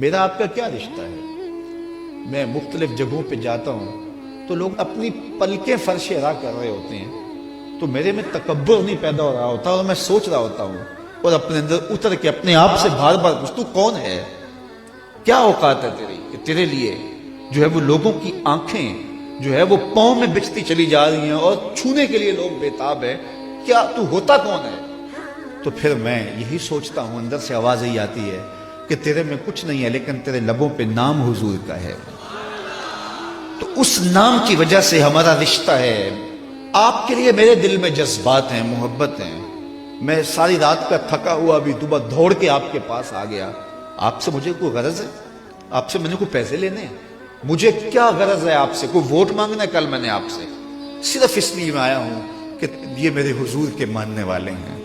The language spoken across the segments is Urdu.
میرا آپ کا کیا رشتہ ہے؟ میں مختلف جگہوں پہ جاتا ہوں تو لوگ اپنی پلکیں فرش راہ کر رہے ہوتے ہیں، تو میرے میں تکبر نہیں پیدا ہو رہا ہوتا اور میں سوچ رہا ہوتا ہوں اور اپنے اندر اتر کے اپنے آپ سے بار بار پوچھ، تو کون ہے؟ کیا اوقات ہے تیری کہ تیرے لیے جو ہے وہ لوگوں کی آنکھیں جو ہے وہ پاؤں میں بچتی چلی جا رہی ہیں اور چھونے کے لیے لوگ بےتاب ہیں؟ کیا تو ہوتا کون ہے؟ تو پھر میں یہی سوچتا ہوں، اندر سے آواز یہی آتی ہے کہ تیرے میں کچھ نہیں ہے لیکن تیرے لبوں پہ نام حضور کا ہے، تو اس نام کی وجہ سے ہمارا رشتہ ہے۔ آپ کے لیے میرے دل میں جذبات ہیں، محبت ہیں۔ میں ساری رات کا تھکا ہوا بھی صبح دوڑ کے آپ کے پاس آ گیا۔ آپ سے مجھے کوئی غرض ہے؟ آپ سے میں نے کوئی پیسے لینے ہیں؟ مجھے کیا غرض ہے آپ سے؟ کوئی ووٹ مانگنا ہے کل میں نے آپ سے؟ صرف اس لیے میں آیا ہوں کہ یہ میرے حضور کے ماننے والے ہیں،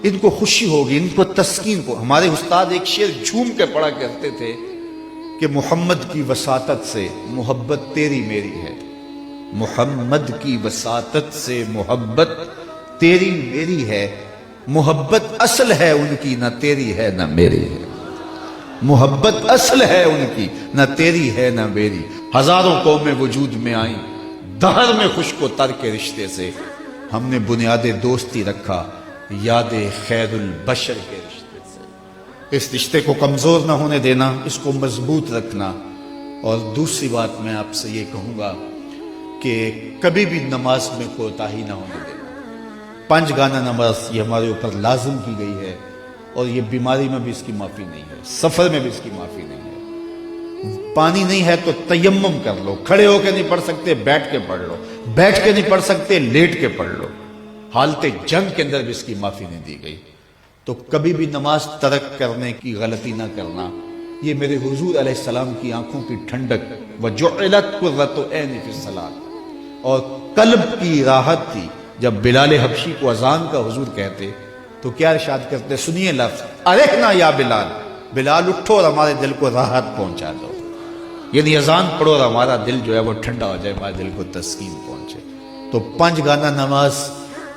ان کو خوشی ہوگی، ان کو تسکین کو۔ ہمارے استاد ایک شعر جھوم کے پڑھا کرتے تھے کہ محمد کی وساطت سے محبت تیری میری ہے، محمد کی وساطت سے محبت تیری میری ہے، محبت اصل ہے ان کی نہ تیری ہے نہ میری ہے، محبت اصل ہے ان کی نہ تیری ہے نہ میری۔ ہزاروں قومیں وجود میں آئیں دہر میں خشک و تر کے رشتے سے، ہم نے بنیاد دوستی رکھا یاد خیر البشر کے رشتے سے۔ اس رشتے کو کمزور نہ ہونے دینا، اس کو مضبوط رکھنا۔ اور دوسری بات میں آپ سے یہ کہوں گا کہ کبھی بھی نماز میں کوتاہی نہ ہونے دینا۔ 5 گانا نماز یہ ہمارے اوپر لازم کی گئی ہے، اور یہ بیماری میں بھی اس کی معافی نہیں ہے، سفر میں بھی اس کی معافی نہیں ہے۔ پانی نہیں ہے تو تیمم کر لو، کھڑے ہو کے نہیں پڑھ سکتے بیٹھ کے پڑھ لو، بیٹھ کے نہیں پڑھ سکتے لیٹ کے پڑھ لو۔ حالت جنگ کے اندر بھی اس کی معافی نہیں دی گئی۔ تو کبھی بھی نماز ترک کرنے کی غلطی نہ کرنا۔ یہ میرے حضور علیہ السلام کی آنکھوں کی ٹھنڈک وَجُعِلَتْ قُرَّةُ عَيْنِي فِي الصَّلَاةِ، اور قلب کی راحت تھی۔ جب بلال حبشی کو اذان کا حضور کہتے تو کیا ارشاد کرتے؟ سنیے لفظ ارحنا یا بلال، بلال اٹھو اور ہمارے دل کو راحت پہنچا دو، یعنی اذان پڑھو اور ہمارا دل جو ہے وہ ٹھنڈا ہو جائے، ہمارے دل کو تسکین پہنچے۔ تو 5 گانا نماز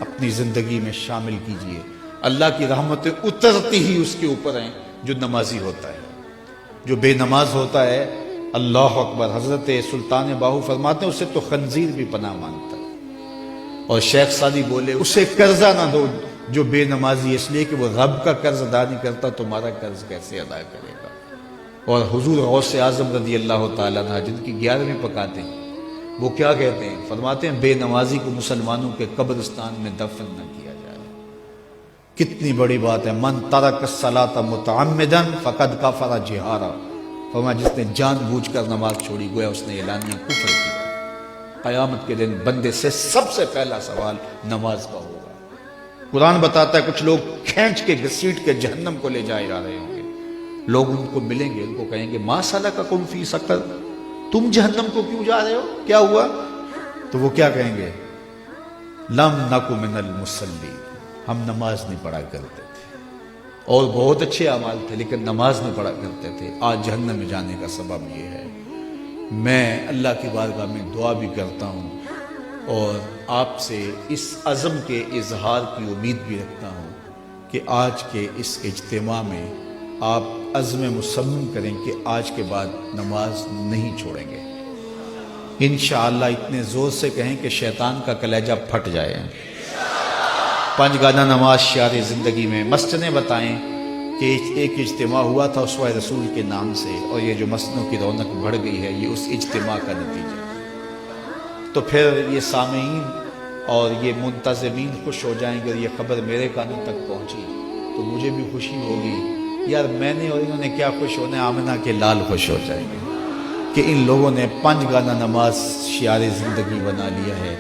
اپنی زندگی میں شامل کیجئے۔ اللہ کی رحمتیں اترتی ہی اس کے اوپر ہیں جو نمازی ہوتا ہے۔ جو بے نماز ہوتا ہے، اللہ اکبر، حضرت سلطان باہو فرماتے ہیں اسے تو خنزیر بھی پناہ مانگتا ہے۔ اور شیخ سعدی بولے اسے قرضہ نہ دو جو بے نمازی، اس لیے کہ وہ رب کا قرض ادا نہیں کرتا، تمہارا قرض کیسے ادا کرے گا۔ اور حضور غوث اعظم رضی اللہ تعالیٰ عنہ جن کی 11ویں پکاتے ہیں، وہ کیا کہتے ہیں؟ فرماتے ہیں بے نمازی کو مسلمانوں کے قبرستان میں دفن نہ کیا جائے۔ کتنی بڑی بات ہے، من ترک الصلاۃ متعمدا فقد کفر جہارا، فرمایا جس نے جان بوجھ کر نماز چھوڑی گویا اس نے اعلانیہ کفر کیا۔ قیامت کے دن بندے سے سب سے پہلا سوال نماز کا ہوگا۔ قرآن بتاتا ہے کچھ لوگ کھینچ کے گھسیٹ کے جہنم کو لے جائے جا رہے ہوں گے، لوگ ان کو ملیں گے، ان کو کہیں گے ما سلککم فی سقر، تم جہنم کو کیوں جا رہے ہو، کیا ہوا؟ تو وہ کیا کہیں گے؟ لم نک من المصلین، ہم نماز نہیں پڑھا کرتے تھے، اور بہت اچھے اعمال تھے لیکن نماز نہیں پڑھا کرتے تھے، آج جہنم میں جانے کا سبب یہ ہے۔ میں اللہ کی بارگاہ میں دعا بھی کرتا ہوں اور آپ سے اس عزم کے اظہار کی امید بھی رکھتا ہوں کہ آج کے اس اجتماع میں آپ عزم مصمم کریں کہ آج کے بعد نماز نہیں چھوڑیں گے۔ انشاءاللہ اتنے زور سے کہیں کہ شیطان کا کلیجہ پھٹ جائے۔ 5 گانا نماز شعار زندگی میں۔ مسجدیں بتائیں کہ ایک اجتماع ہوا تھا اسوہ رسول کے نام سے، اور یہ جو مسجدوں کی رونق بڑھ گئی ہے یہ اس اجتماع کا نتیجہ ہے۔ تو پھر یہ سامعین اور یہ منتظمین خوش ہو جائیں گے، اور یہ خبر میرے کانوں تک پہنچی تو مجھے بھی خوشی ہوگی، یار میں نے اور انہوں نے کیا خوش ہونا ہے، آمنہ کے لال خوش ہو جائیں گے کہ ان لوگوں نے 5 گانا نماز شعار زندگی بنا لیا ہے۔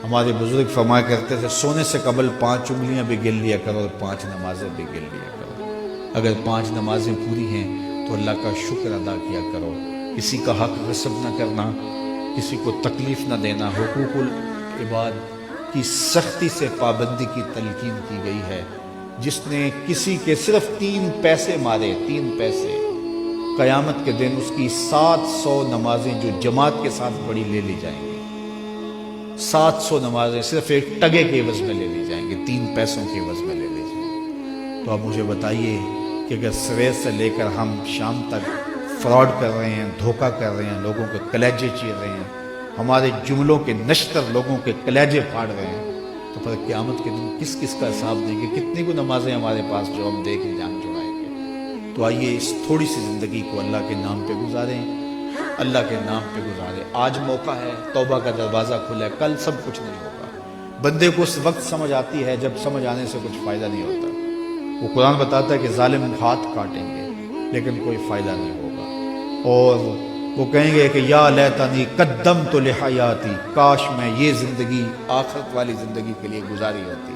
ہمارے بزرگ فرمایا کرتے تھے سونے سے قبل 5 انگلیاں بھی گن لیا کرو اور 5 نمازیں بھی گن لیا کرو۔ اگر 5 نمازیں پوری ہیں تو اللہ کا شکر ادا کیا کرو۔ کسی کا حق غصب نہ کرنا، کسی کو تکلیف نہ دینا، حقوق العباد کی سختی سے پابندی کی تلقین کی گئی ہے۔ جس نے کسی کے صرف 3 پیسے مارے، 3 پیسے، قیامت کے دن اس کی 700 نمازیں جو جماعت کے ساتھ پڑھی لے لی جائیں گی۔ 700 نمازیں صرف ایک ٹگے کے عوض میں لے لی جائیں گی، 3 پیسوں کے عوض میں لے لی جائیں گی۔ تو آپ مجھے بتائیے کہ اگر سویر سے لے کر ہم شام تک فراڈ کر رہے ہیں، دھوکہ کر رہے ہیں، لوگوں کے کلیجے چیر رہے ہیں، ہمارے جملوں کے نشتر لوگوں کے کلیجے پھاڑ رہے ہیں، تو پھر قیامت کے دن کس کس کا حساب دیں گے؟ کتنی کو نمازیں ہمارے پاس جو ہم دے کے جان چڑھائیں گے؟ تو آئیے اس تھوڑی سی زندگی کو اللہ کے نام پہ گزاریں، اللہ کے نام پہ گزاریں۔ آج موقع ہے، توبہ کا دروازہ کھلا ہے، کل سب کچھ نہیں ہوگا۔ بندے کو اس وقت سمجھ آتی ہے جب سمجھ آنے سے کچھ فائدہ نہیں ہوتا۔ وہ قرآن بتاتا ہے کہ ظالم ہاتھ کاٹیں گے لیکن کوئی فائدہ نہیں ہوگا، اور وہ کہیں گے کہ یا لیتنی قدمت لحیاتی، کاش میں یہ زندگی آخرت والی زندگی کے لیے گزاری ہوتی،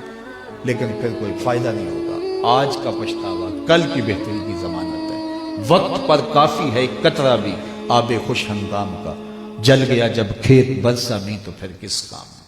لیکن پھر کوئی فائدہ نہیں ہوگا۔ آج کا پچھتاوا کل کی بہتری کی ضمانت ہے۔ وقت پر کافی ہے ایک قطرہ بھی آب خوش ہنگام کا، جل گیا جب کھیت برسا میں تو پھر کس کام۔